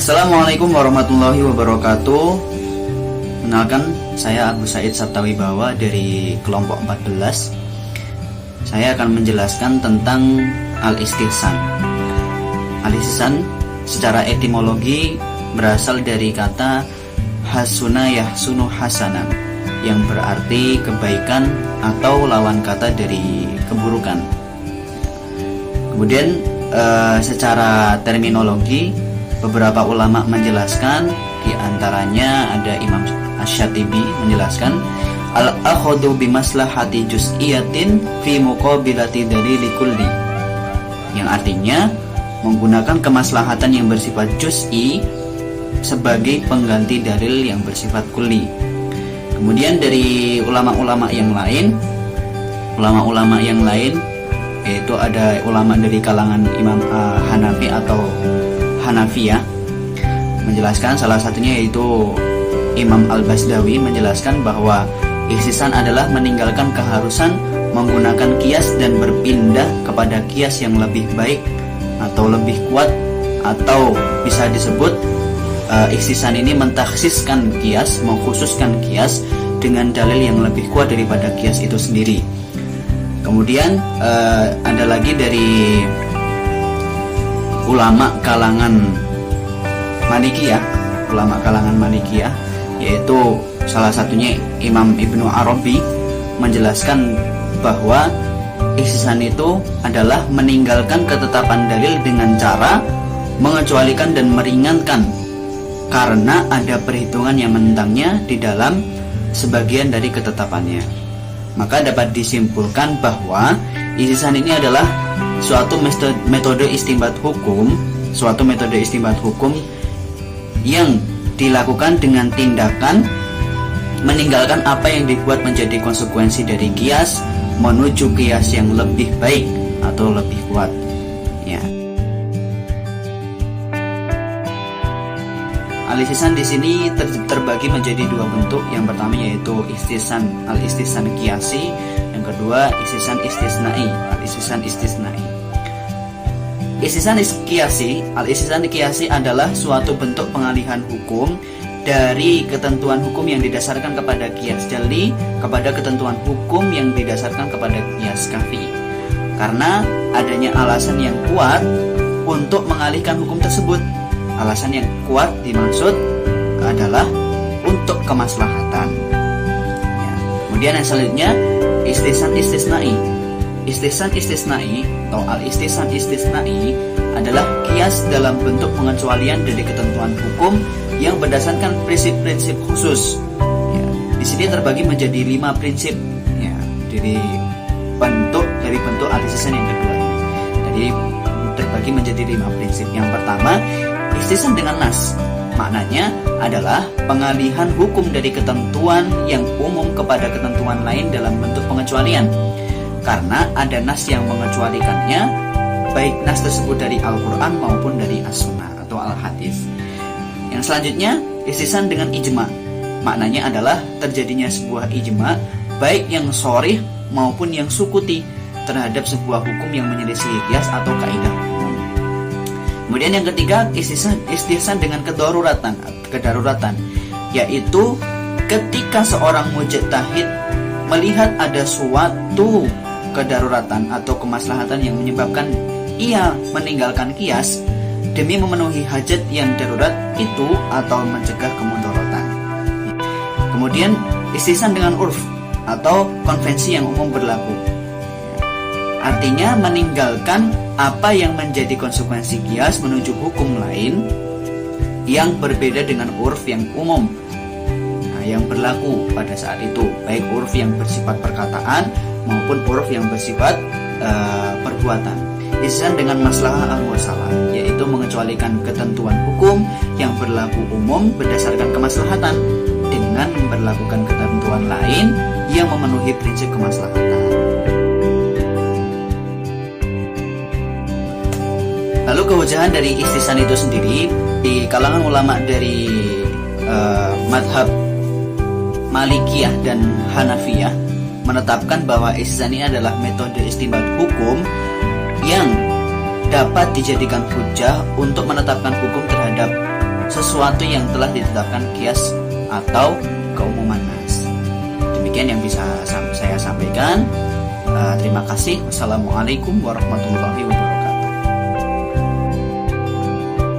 Assalamualaikum warahmatullahi wabarakatuh. Kenalkan, saya Abu Said Sabtawibawa dari kelompok 14. Saya akan menjelaskan tentang al-istihsan. Al-istihsan secara etimologi berasal dari kata hasuna yahsunu hasanan, yang berarti kebaikan atau lawan kata dari keburukan. Kemudian secara terminologi, beberapa ulama menjelaskan, di antaranya ada Imam Asy-Syatibi menjelaskan al-akhadhu bimaslahati juz'iyatin fi muqabilati dalili kulli, yang artinya menggunakan kemaslahatan yang bersifat juz'i sebagai pengganti dalil yang bersifat kulli. Kemudian dari ulama-ulama yang lain yaitu ada ulama dari kalangan Imam Hanafi atau Hanafiyah menjelaskan, salah satunya yaitu Imam Al-Basdawi menjelaskan bahwa istihsan adalah meninggalkan keharusan menggunakan kias dan berpindah kepada kias yang lebih baik atau lebih kuat, atau bisa disebut istihsan ini mentakhsiskan kias, mengkhususkan kias dengan dalil yang lebih kuat daripada kias itu sendiri. Kemudian ada lagi dari ulama kalangan Malikiyah, yaitu salah satunya Imam Ibnu Arabi menjelaskan bahwa istihsan itu adalah meninggalkan ketetapan dalil dengan cara mengecualikan dan meringankan karena ada perhitungan yang menentangnya di dalam sebagian dari ketetapannya. Maka dapat disimpulkan bahwa istihsan ini adalah suatu metode istinbat hukum yang dilakukan dengan tindakan meninggalkan apa yang dibuat menjadi konsekuensi dari kias menuju kias yang lebih baik atau lebih kuat. Ya. Al-istihsan di sini terbagi menjadi dua bentuk. Yang pertama yaitu al-istihsan qiyasi, yang kedua istihsan istisnai, al-istihsan istisnai. Al-istihsan qiyasi adalah suatu bentuk pengalihan hukum dari ketentuan hukum yang didasarkan kepada qiyas jali kepada ketentuan hukum yang didasarkan kepada qiyas kafi. Karena adanya alasan yang kuat untuk mengalihkan hukum tersebut. Alasan yang kuat dimaksud adalah untuk kemaslahatan. Ya. Kemudian yang selanjutnya istihsan istisnai. Istihsan istisnai atau al-istihsan istisnai adalah kias dalam bentuk pengecualian dari ketentuan hukum yang berdasarkan prinsip-prinsip khusus. Ya. Di sini terbagi menjadi 5 prinsip. Ya. Dari bentuk al-istihsan yang kedua ini. Jadi terbagi menjadi 5 prinsip. Yang pertama, istihsan dengan nas, maknanya adalah pengalihan hukum dari ketentuan yang umum kepada ketentuan lain dalam bentuk pengecualian. Karena ada nas yang mengecualikannya, baik nas tersebut dari Al-Quran maupun dari As-Sunnah atau Al-Hadis. Yang selanjutnya, istihsan dengan ijma, maknanya adalah terjadinya sebuah ijma, baik yang shorih maupun yang sukuti terhadap sebuah hukum yang menyelisih qiyas atau kaidah. Kemudian yang ketiga, istihsan dengan kedaruratan, yaitu ketika seorang mujtahid melihat ada suatu kedaruratan atau kemaslahatan yang menyebabkan ia meninggalkan qiyas demi memenuhi hajat yang darurat itu atau mencegah kemudharatan. Kemudian istihsan dengan urf atau konvensi yang umum berlaku. Artinya meninggalkan apa yang menjadi konsekuensi qiyas menuju hukum lain yang berbeda dengan urf yang umum, yang berlaku pada saat itu, baik urf yang bersifat perkataan maupun urf yang bersifat perbuatan. Istihsan dengan maslahah al-mursalah, yaitu mengecualikan ketentuan hukum yang berlaku umum berdasarkan kemaslahatan dengan memberlakukan ketentuan lain yang memenuhi prinsip kemaslahatan. Lalu kewajahan dari istihsan itu sendiri di kalangan ulama dari madhab Malikiyah dan Hanafiyah menetapkan bahwa istihsan ini adalah metode istinbat hukum yang dapat dijadikan hujjah untuk menetapkan hukum terhadap sesuatu yang telah ditetapkan kias atau keumuman nas. Demikian yang bisa saya sampaikan. Terima kasih. Wassalamualaikum warahmatullahi wabarakatuh.